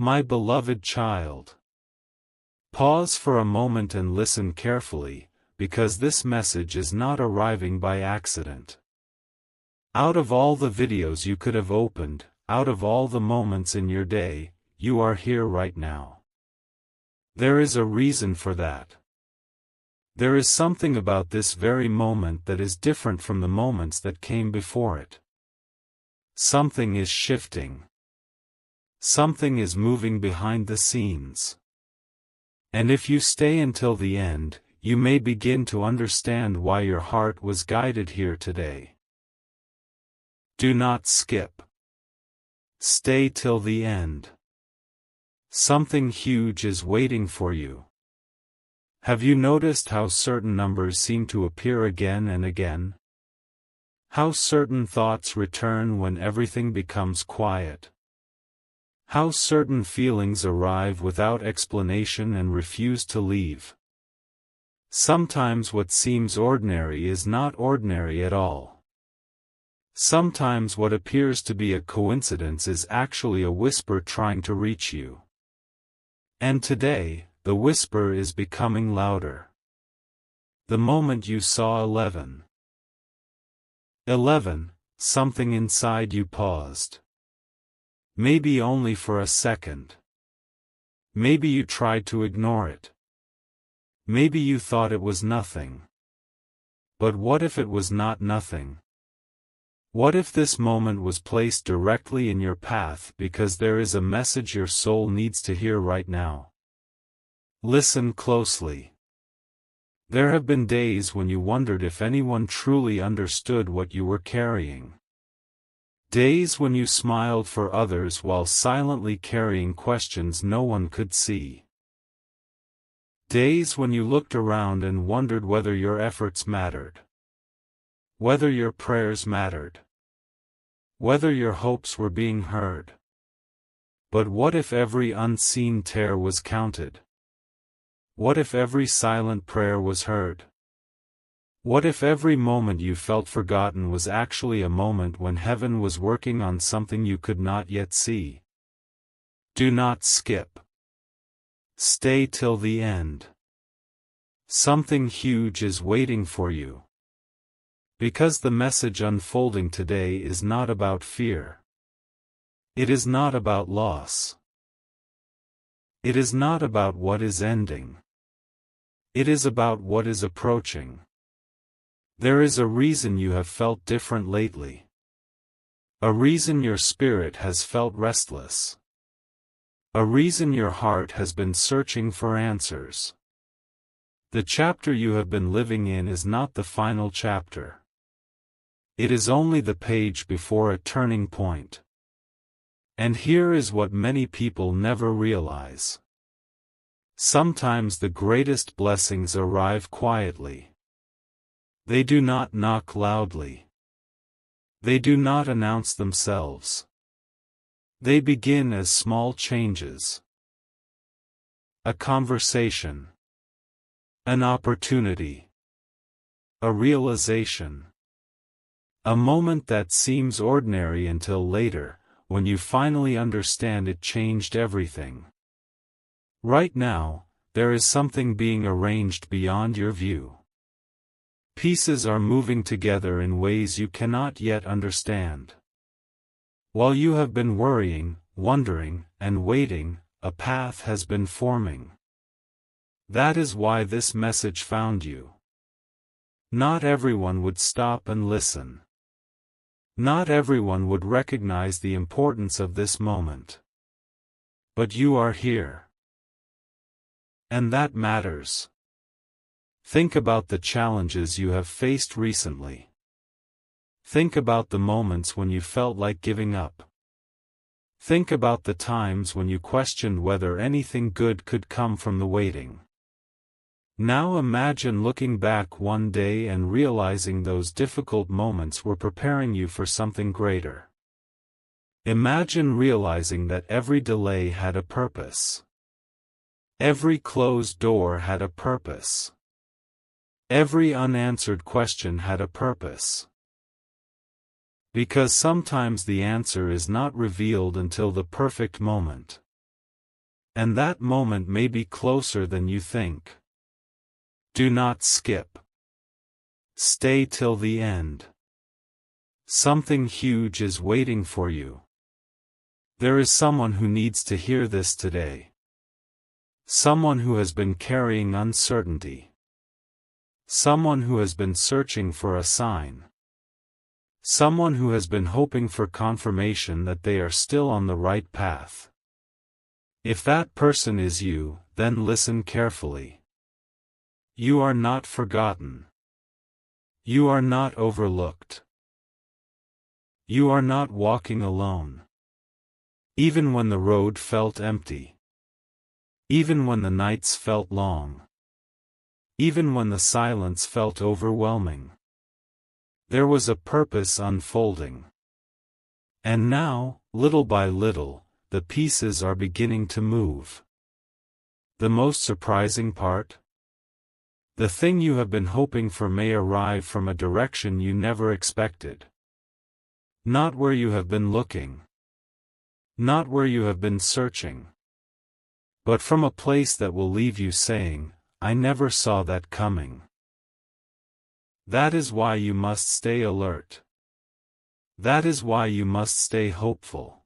My beloved child. Pause for a moment and listen carefully, because this message is not arriving by accident. Out of all the videos you could have opened, out of all the moments in your day, you are here right now. There is a reason for that. There is something about this very moment that is different from the moments that came before it. Something is shifting. Something is moving behind the scenes. And if you stay until the end, you may begin to understand why your heart was guided here today. Do not skip. Stay till the end. Something huge is waiting for you. Have you noticed how certain numbers seem to appear again and again? How certain thoughts return when everything becomes quiet? How certain feelings arrive without explanation and refuse to leave? Sometimes what seems ordinary is not ordinary at all. Sometimes what appears to be a coincidence is actually a whisper trying to reach you. And today, the whisper is becoming louder. The moment you saw 11, something inside you paused. Maybe only for a second. Maybe you tried to ignore it. Maybe you thought it was nothing. But what if it was not nothing? What if this moment was placed directly in your path because there is a message your soul needs to hear right now? Listen closely. There have been days when you wondered if anyone truly understood what you were carrying. Days when you smiled for others while silently carrying questions no one could see. Days when you looked around and wondered whether your efforts mattered. Whether your prayers mattered. Whether your hopes were being heard. But what if every unseen tear was counted? What if every silent prayer was heard? What if every moment you felt forgotten was actually a moment when heaven was working on something you could not yet see? Do not skip. Stay till the end. Something huge is waiting for you. Because the message unfolding today is not about fear. It is not about loss. It is not about what is ending. It is about what is approaching. There is a reason you have felt different lately. A reason your spirit has felt restless. A reason your heart has been searching for answers. The chapter you have been living in is not the final chapter. It is only the page before a turning point. And here is what many people never realize. Sometimes the greatest blessings arrive quietly. They do not knock loudly. They do not announce themselves. They begin as small changes. A conversation. An opportunity. A realization. A moment that seems ordinary until later, when you finally understand it changed everything. Right now, there is something being arranged beyond your view. Pieces are moving together in ways you cannot yet understand. While you have been worrying, wondering, and waiting, a path has been forming. That is why this message found you. Not everyone would stop and listen. Not everyone would recognize the importance of this moment. But you are here. And that matters. Think about the challenges you have faced recently. Think about the moments when you felt like giving up. Think about the times when you questioned whether anything good could come from the waiting. Now imagine looking back one day and realizing those difficult moments were preparing you for something greater. Imagine realizing that every delay had a purpose. Every closed door had a purpose. Every unanswered question had a purpose. Because sometimes the answer is not revealed until the perfect moment. And that moment may be closer than you think. Do not skip. Stay till the end. Something huge is waiting for you. There is someone who needs to hear this today. Someone who has been carrying uncertainty. Someone who has been searching for a sign. Someone who has been hoping for confirmation that they are still on the right path. If that person is you, then listen carefully. You are not forgotten. You are not overlooked. You are not walking alone. Even when the road felt empty. Even when the nights felt long. Even when the silence felt overwhelming. There was a purpose unfolding. And now, little by little, the pieces are beginning to move. The most surprising part? The thing you have been hoping for may arrive from a direction you never expected. Not where you have been looking. Not where you have been searching. But from a place that will leave you saying, I never saw that coming. That is why you must stay alert. That is why you must stay hopeful.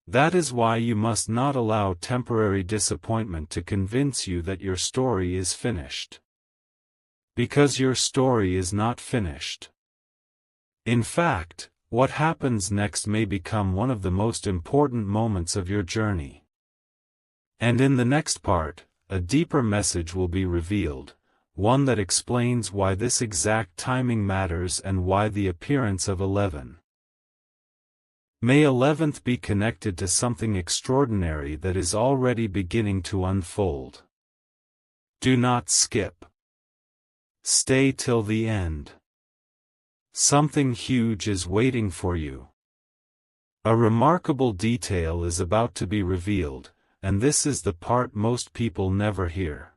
That is why you must not allow temporary disappointment to convince you that your story is finished. Because your story is not finished. In fact, what happens next may become one of the most important moments of your journey. And in the next part, a deeper message will be revealed, one that explains why this exact timing matters and why the appearance of 11. May 11th be connected to something extraordinary that is already beginning to unfold. Do not skip. Stay till the end. Something huge is waiting for you. A remarkable detail is about to be revealed, and this is the part most people never hear.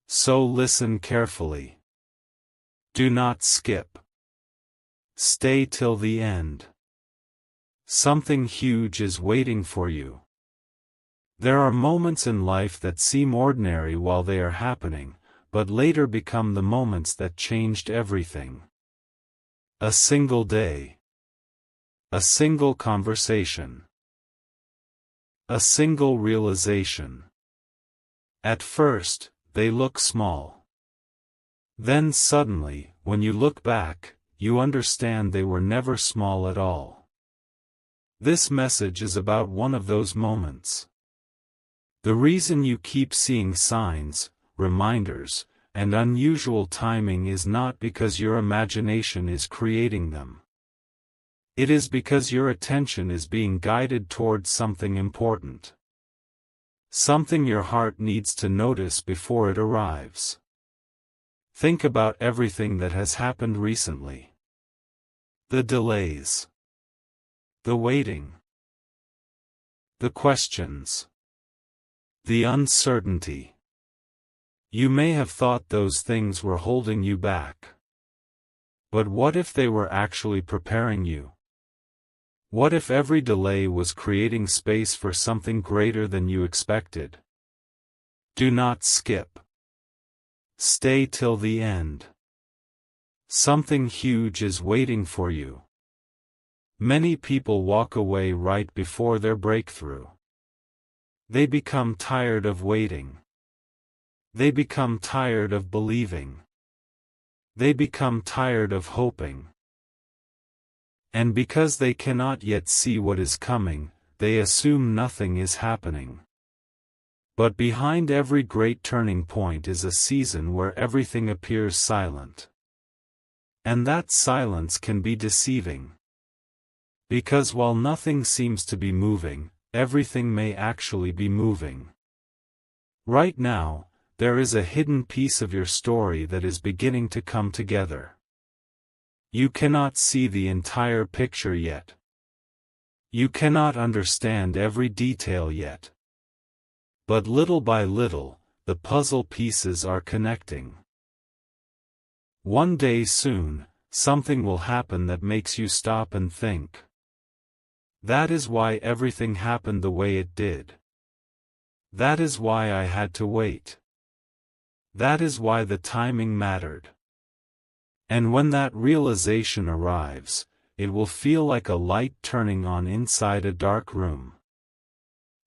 So listen carefully. Do not skip. Stay till the end. Something huge is waiting for you. There are moments in life that seem ordinary while they are happening, but later become the moments that changed everything. A single day. A single conversation. A single realization. At first, they look small. Then suddenly, when you look back, you understand they were never small at all. This message is about one of those moments. The reason you keep seeing signs, reminders, and unusual timing is not because your imagination is creating them. It is because your attention is being guided towards something important. Something your heart needs to notice before it arrives. Think about everything that has happened recently. The delays. The waiting. The questions. The uncertainty. You may have thought those things were holding you back. But what if they were actually preparing you? What if every delay was creating space for something greater than you expected? Do not skip. Stay till the end. Something huge is waiting for you. Many people walk away right before their breakthrough. They become tired of waiting. They become tired of believing. They become tired of hoping. And because they cannot yet see what is coming, they assume nothing is happening. But behind every great turning point is a season where everything appears silent. And that silence can be deceiving. Because while nothing seems to be moving, everything may actually be moving. Right now, there is a hidden piece of your story that is beginning to come together. You cannot see the entire picture yet. You cannot understand every detail yet. But little by little, the puzzle pieces are connecting. One day soon, something will happen that makes you stop and think. That is why everything happened the way it did. That is why I had to wait. That is why the timing mattered. And when that realization arrives, it will feel like a light turning on inside a dark room.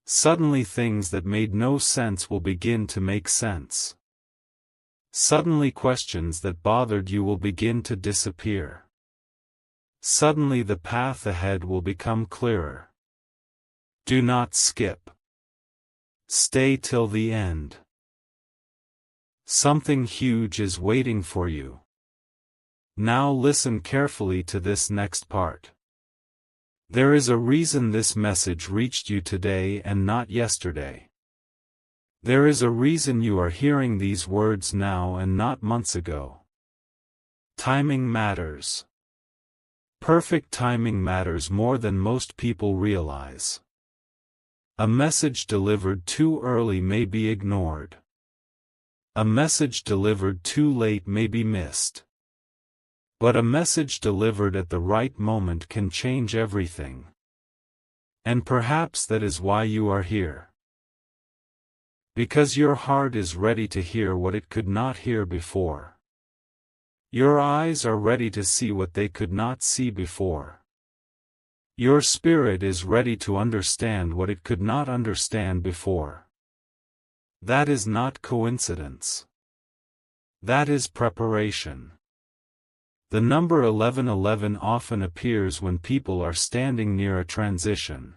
Suddenly things that made no sense will begin to make sense. Suddenly questions that bothered you will begin to disappear. Suddenly the path ahead will become clearer. Do not skip. Stay till the end. Something huge is waiting for you. Now listen carefully to this next part. There is a reason this message reached you today and not yesterday. There is a reason you are hearing these words now and not months ago. Timing matters. Perfect timing matters more than most people realize. A message delivered too early may be ignored. A message delivered too late may be missed. But a message delivered at the right moment can change everything. And perhaps that is why you are here. Because your heart is ready to hear what it could not hear before. Your eyes are ready to see what they could not see before. Your spirit is ready to understand what it could not understand before. That is not coincidence. That is preparation. The number 1111 often appears when people are standing near a transition.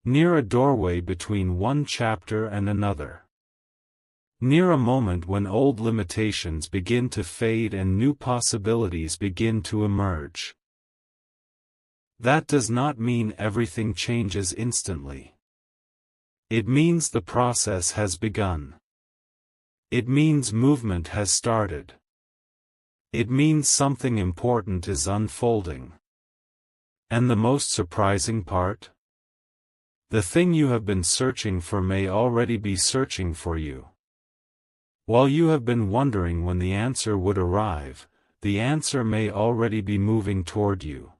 Near a doorway between one chapter and another. Near a moment when old limitations begin to fade and new possibilities begin to emerge. That does not mean everything changes instantly. It means the process has begun. It means movement has started. It means something important is unfolding. And the most surprising part? The thing you have been searching for may already be searching for you. While you have been wondering when the answer would arrive, the answer may already be moving toward you.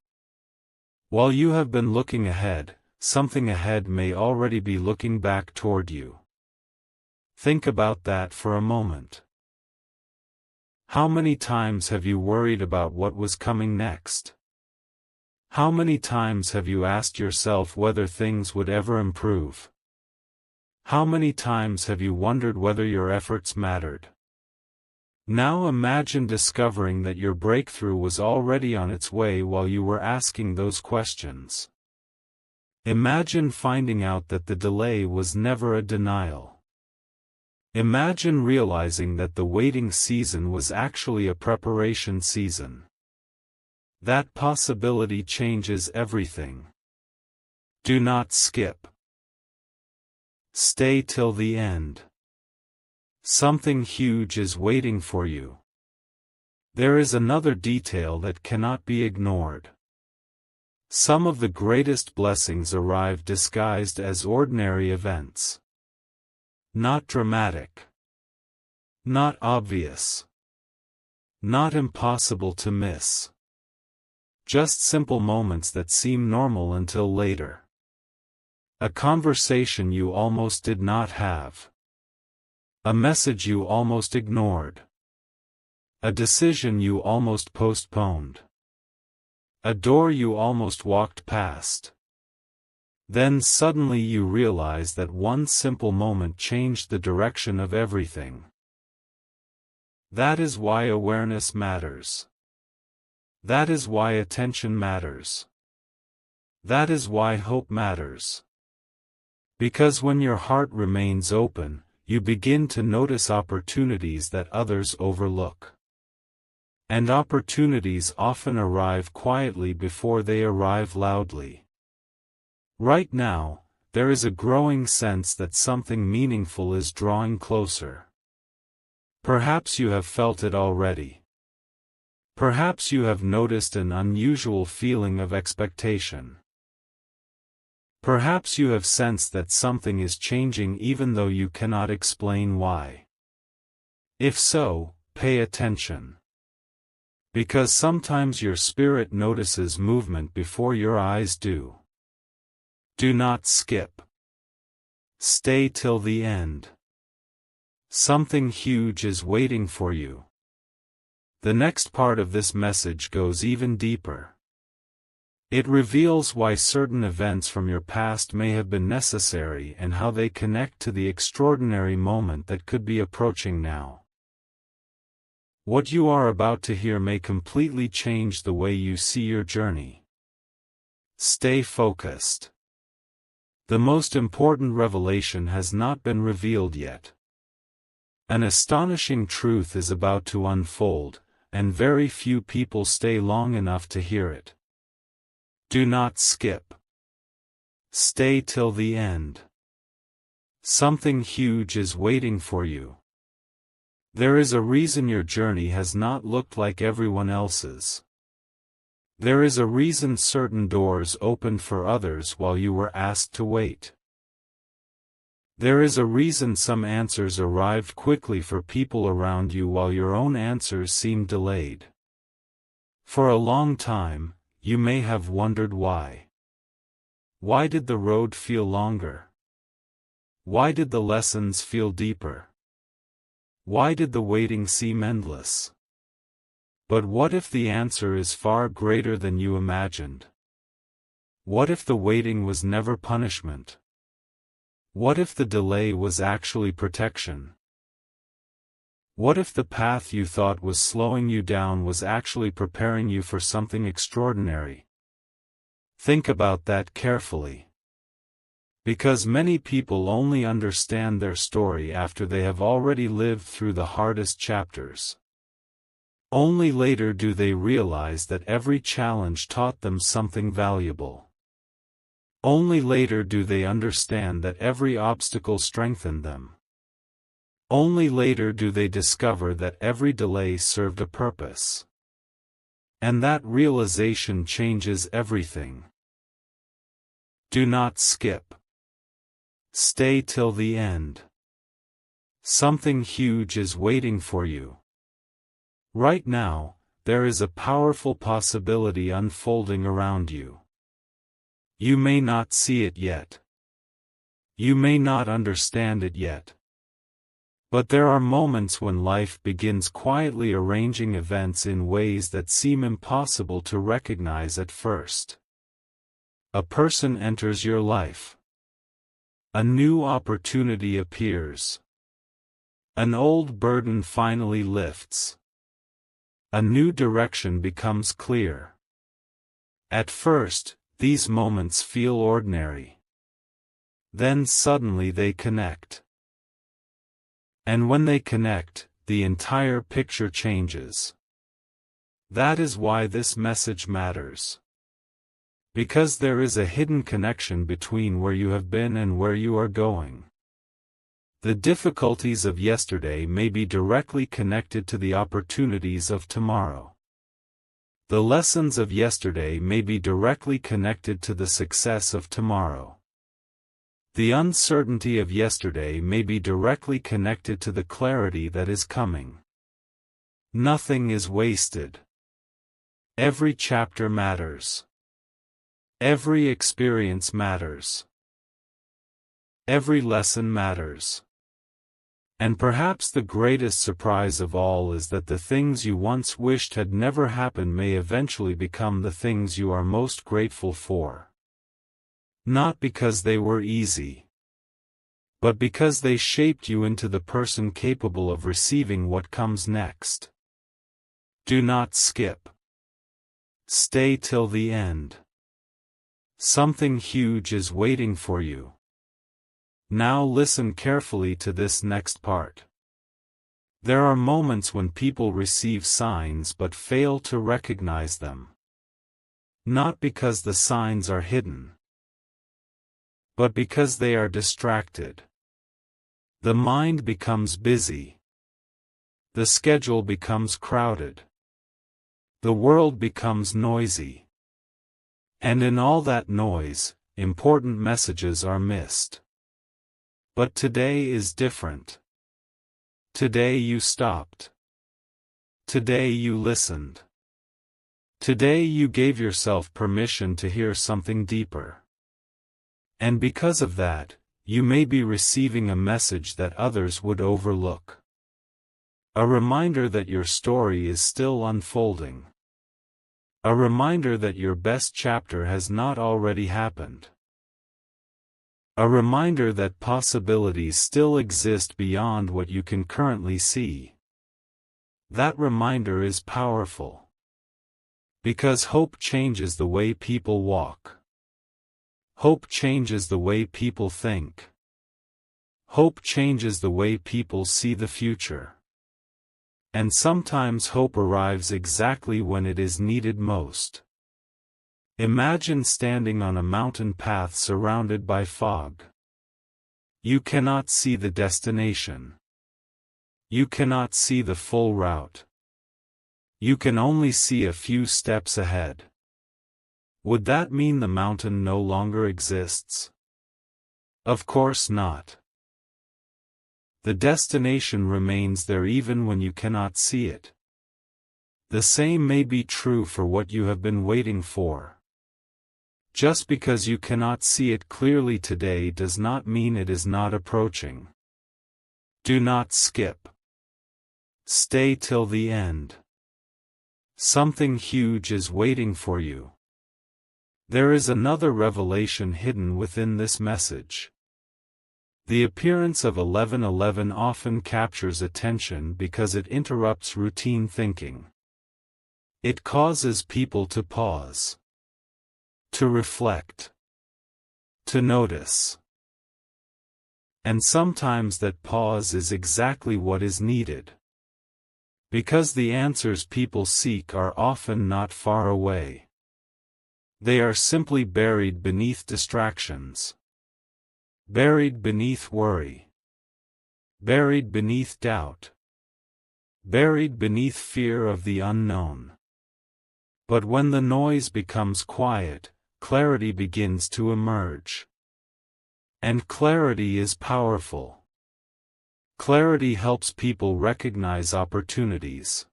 While you have been looking ahead, something ahead may already be looking back toward you. Think about that for a moment. How many times have you worried about what was coming next? How many times have you asked yourself whether things would ever improve? How many times have you wondered whether your efforts mattered? Now imagine discovering that your breakthrough was already on its way while you were asking those questions. Imagine finding out that the delay was never a denial. Imagine realizing that the waiting season was actually a preparation season. That possibility changes everything. Do not skip. Stay till the end. Something huge is waiting for you. There is another detail that cannot be ignored. Some of the greatest blessings arrive disguised as ordinary events. Not dramatic. Not obvious. Not impossible to miss. Just simple moments that seem normal until later. A conversation you almost did not have. A message you almost ignored. A decision you almost postponed. A door you almost walked past. Then suddenly you realize that one simple moment changed the direction of everything. That is why awareness matters. That is why attention matters. That is why hope matters. Because when your heart remains open, you begin to notice opportunities that others overlook. And opportunities often arrive quietly before they arrive loudly. Right now, there is a growing sense that something meaningful is drawing closer. Perhaps you have felt it already. Perhaps you have noticed an unusual feeling of expectation. Perhaps you have sensed that something is changing even though you cannot explain why. If so, pay attention. Because sometimes your spirit notices movement before your eyes do. Do not skip. Stay till the end. Something huge is waiting for you. The next part of this message goes even deeper. It reveals why certain events from your past may have been necessary and how they connect to the extraordinary moment that could be approaching now. What you are about to hear may completely change the way you see your journey. Stay focused. The most important revelation has not been revealed yet. An astonishing truth is about to unfold, and very few people stay long enough to hear it. Do not skip. Stay till the end. Something huge is waiting for you. There is a reason your journey has not looked like everyone else's. There is a reason certain doors opened for others while you were asked to wait. There is a reason some answers arrived quickly for people around you while your own answers seemed delayed. For a long time, you may have wondered why. Why did the road feel longer? Why did the lessons feel deeper? Why did the waiting seem endless? But what if the answer is far greater than you imagined? What if the waiting was never punishment? What if the delay was actually protection? What if the path you thought was slowing you down was actually preparing you for something extraordinary? Think about that carefully. Because many people only understand their story after they have already lived through the hardest chapters. Only later do they realize that every challenge taught them something valuable. Only later do they understand that every obstacle strengthened them. Only later do they discover that every delay served a purpose. And that realization changes everything. Do not skip. Stay till the end. Something huge is waiting for you. Right now, there is a powerful possibility unfolding around you. You may not see it yet. You may not understand it yet. But there are moments when life begins quietly arranging events in ways that seem impossible to recognize at first. A person enters your life. A new opportunity appears. An old burden finally lifts. A new direction becomes clear. At first, these moments feel ordinary. Then suddenly they connect. And when they connect, the entire picture changes. That is why this message matters. Because there is a hidden connection between where you have been and where you are going. The difficulties of yesterday may be directly connected to the opportunities of tomorrow. The lessons of yesterday may be directly connected to the success of tomorrow. The uncertainty of yesterday may be directly connected to the clarity that is coming. Nothing is wasted. Every chapter matters. Every experience matters. Every lesson matters. And perhaps the greatest surprise of all is that the things you once wished had never happened may eventually become the things you are most grateful for. Not because they were easy, but because they shaped you into the person capable of receiving what comes next. Do not skip. Stay till the end. Something huge is waiting for you. Now listen carefully to this next part. There are moments when people receive signs but fail to recognize them. Not because the signs are hidden, but because they are distracted. The mind becomes busy. The schedule becomes crowded. The world becomes noisy. And in all that noise, important messages are missed. But today is different. Today you stopped. Today you listened. Today you gave yourself permission to hear something deeper. And because of that, you may be receiving a message that others would overlook. A reminder that your story is still unfolding. A reminder that your best chapter has not already happened. A reminder that possibilities still exist beyond what you can currently see. That reminder is powerful. Because hope changes the way people walk. Hope changes the way people think. Hope changes the way people see the future. And sometimes hope arrives exactly when it is needed most. Imagine standing on a mountain path surrounded by fog. You cannot see the destination. You cannot see the full route. You can only see a few steps ahead. Would that mean the mountain no longer exists? Of course not. The destination remains there even when you cannot see it. The same may be true for what you have been waiting for. Just because you cannot see it clearly today does not mean it is not approaching. Do not skip. Stay till the end. Something huge is waiting for you. There is another revelation hidden within this message. The appearance of 1111 often captures attention because it interrupts routine thinking. It causes people to pause. To reflect. To notice. And sometimes that pause is exactly what is needed. Because the answers people seek are often not far away. They are simply buried beneath distractions. Buried beneath worry. Buried beneath doubt. Buried beneath fear of the unknown. But when the noise becomes quiet, clarity begins to emerge. And clarity is powerful. Clarity helps people recognize opportunities.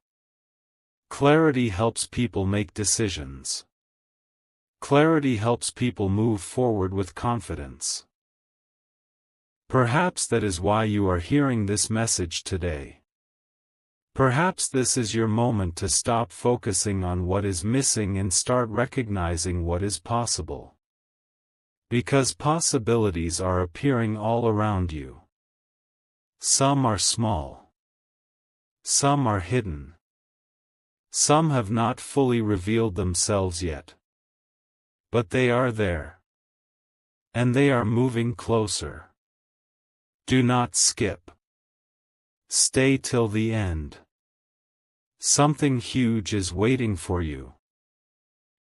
Clarity helps people make decisions. Clarity helps people move forward with confidence. Perhaps that is why you are hearing this message today. Perhaps this is your moment to stop focusing on what is missing and start recognizing what is possible. Because possibilities are appearing all around you. Some are small. Some are hidden. Some have not fully revealed themselves yet. But they are there. And they are moving closer. Do not skip. Stay till the end. Something huge is waiting for you.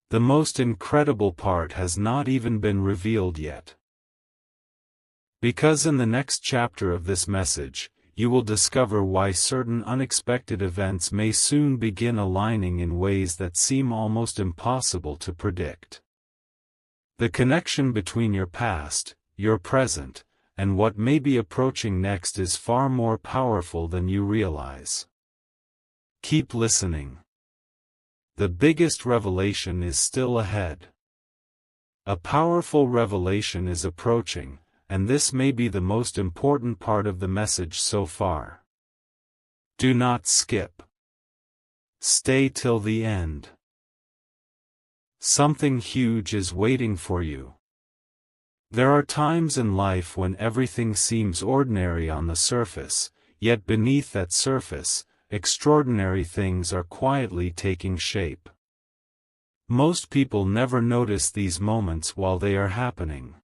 The most incredible part has not even been revealed yet. Because in the next chapter of this message, you will discover why certain unexpected events may soon begin aligning in ways that seem almost impossible to predict. The connection between your past, your present, and what may be approaching next is far more powerful than you realize. Keep listening. The biggest revelation is still ahead. A powerful revelation is approaching, and this may be the most important part of the message so far. Do not skip. Stay till the end. Something huge is waiting for you. There are times in life when everything seems ordinary on the surface, yet beneath that surface, extraordinary things are quietly taking shape. Most people never notice these moments while they are happening.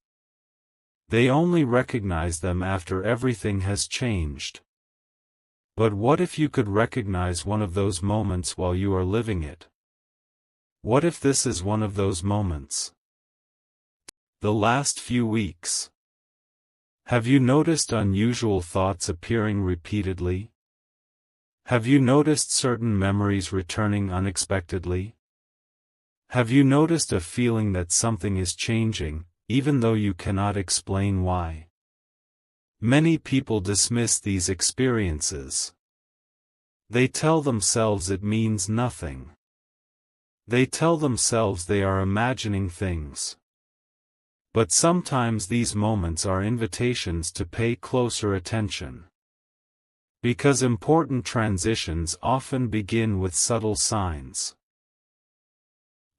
They only recognize them after everything has changed. But what if you could recognize one of those moments while you are living it? What if this is one of those moments? The last few weeks. Have you noticed unusual thoughts appearing repeatedly? Have you noticed certain memories returning unexpectedly? Have you noticed a feeling that something is changing, even though you cannot explain why? Many people dismiss these experiences. They tell themselves it means nothing. They tell themselves they are imagining things. But sometimes these moments are invitations to pay closer attention. Because important transitions often begin with subtle signs.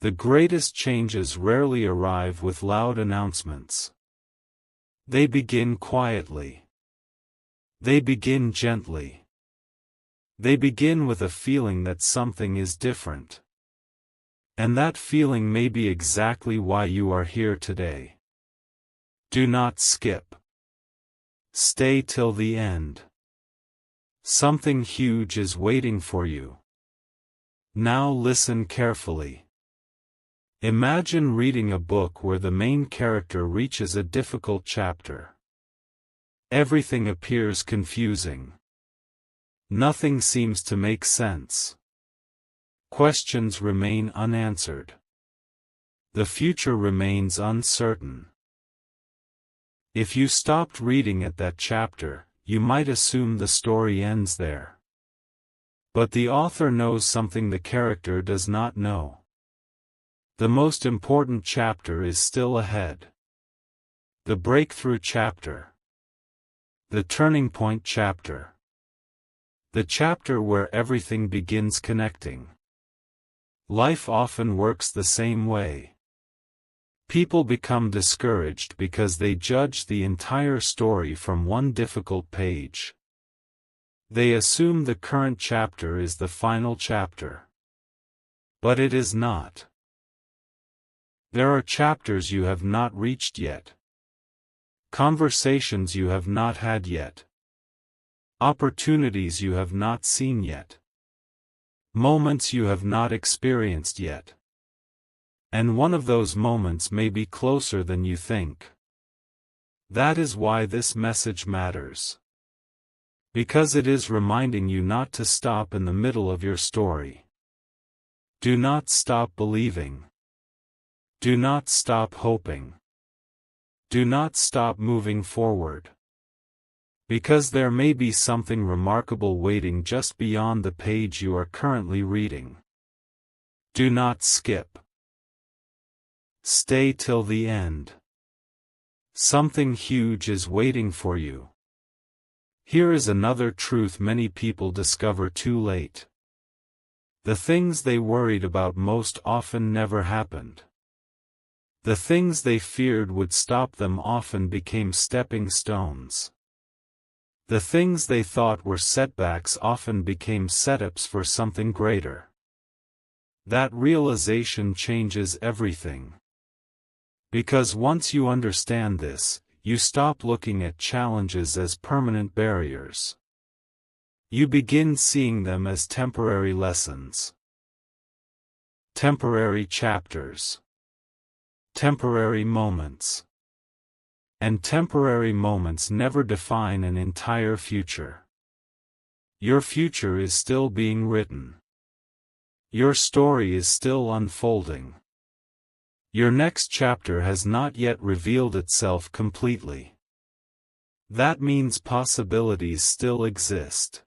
The greatest changes rarely arrive with loud announcements. They begin quietly. They begin gently. They begin with a feeling that something is different. And that feeling may be exactly why you are here today. Do not skip. Stay till the end. Something huge is waiting for you. Now listen carefully. Imagine reading a book where the main character reaches a difficult chapter. Everything appears confusing. Nothing seems to make sense. Questions remain unanswered. The future remains uncertain. If you stopped reading at that chapter, you might assume the story ends there. But the author knows something the character does not know. The most important chapter is still ahead. The breakthrough chapter. The turning point chapter. The chapter where everything begins connecting. Life often works the same way. People become discouraged because they judge the entire story from one difficult page. They assume the current chapter is the final chapter. But it is not. There are chapters you have not reached yet. Conversations you have not had yet. Opportunities you have not seen yet. Moments you have not experienced yet. And one of those moments may be closer than you think. That is why this message matters. Because it is reminding you not to stop in the middle of your story. Do not stop believing. Do not stop hoping. Do not stop moving forward. Because there may be something remarkable waiting just beyond the page you are currently reading. Do not skip. Stay till the end. Something huge is waiting for you. Here is another truth many people discover too late. The things they worried about most often never happened. The things they feared would stop them often became stepping stones. The things they thought were setbacks often became setups for something greater. That realization changes everything. Because once you understand this, you stop looking at challenges as permanent barriers. You begin seeing them as temporary lessons. Temporary chapters. Temporary moments. And temporary moments never define an entire future. Your future is still being written. Your story is still unfolding. Your next chapter has not yet revealed itself completely. That means possibilities still exist.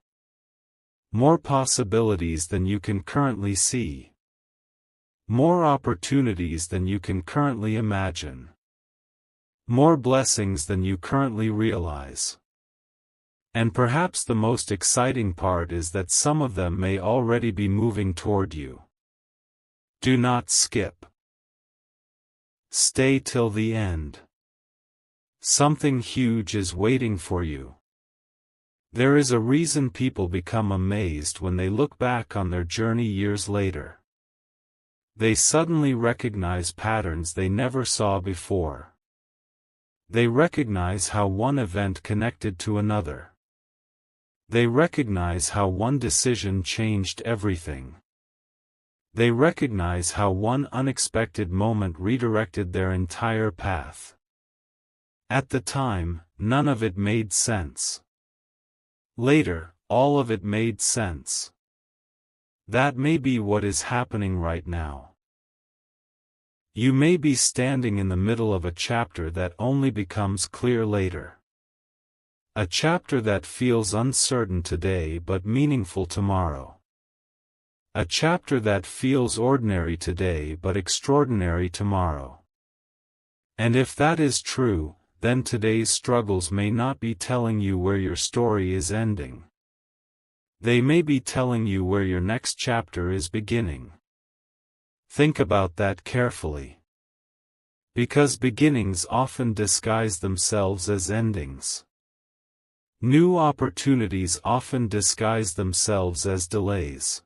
More possibilities than you can currently see. More opportunities than you can currently imagine. More blessings than you currently realize. And perhaps the most exciting part is that some of them may already be moving toward you. Do not skip. Stay till the end. Something huge is waiting for you. There is a reason people become amazed when they look back on their journey years later. They suddenly recognize patterns they never saw before. They recognize how one event connected to another. They recognize how one decision changed everything. They recognize how one unexpected moment redirected their entire path. At the time, none of it made sense. Later, all of it made sense. That may be what is happening right now. You may be standing in the middle of a chapter that only becomes clear later. A chapter that feels uncertain today but meaningful tomorrow. A chapter that feels ordinary today but extraordinary tomorrow. And if that is true, then today's struggles may not be telling you where your story is ending. They may be telling you where your next chapter is beginning. Think about that carefully. Because beginnings often disguise themselves as endings. New opportunities often disguise themselves as delays.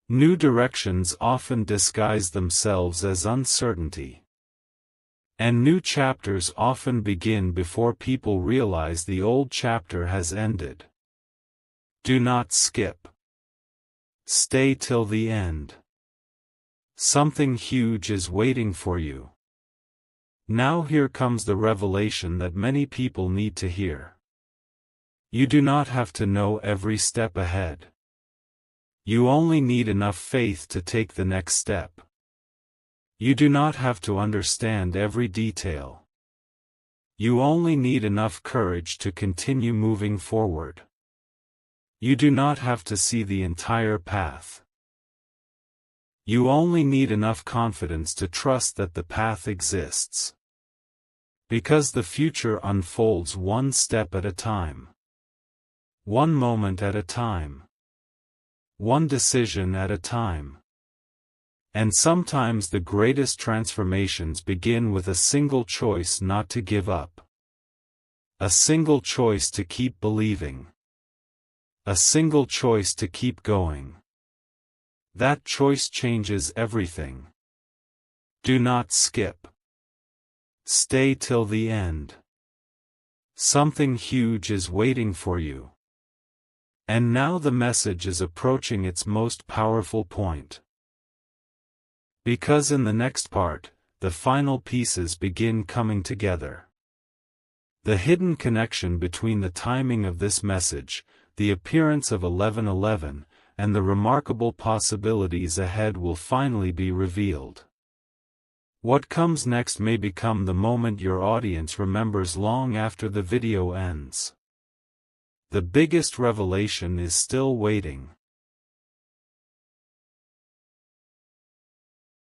New directions often disguise themselves as uncertainty. And new chapters often begin before people realize the old chapter has ended. Do not skip. Stay till the end. Something huge is waiting for you. Now here comes the revelation that many people need to hear. You do not have to know every step ahead. You only need enough faith to take the next step. You do not have to understand every detail. You only need enough courage to continue moving forward. You do not have to see the entire path. You only need enough confidence to trust that the path exists. Because the future unfolds one step at a time. One moment at a time. One decision at a time. And sometimes the greatest transformations begin with a single choice not to give up. A single choice to keep believing. A single choice to keep going. That choice changes everything. Do not skip. Stay till the end. Something huge is waiting for you. And now the message is approaching its most powerful point. Because in the next part, the final pieces begin coming together. The hidden connection between the timing of this message, the appearance of 1111, and the remarkable possibilities ahead will finally be revealed. What comes next may become the moment your audience remembers long after the video ends. The biggest revelation is still waiting.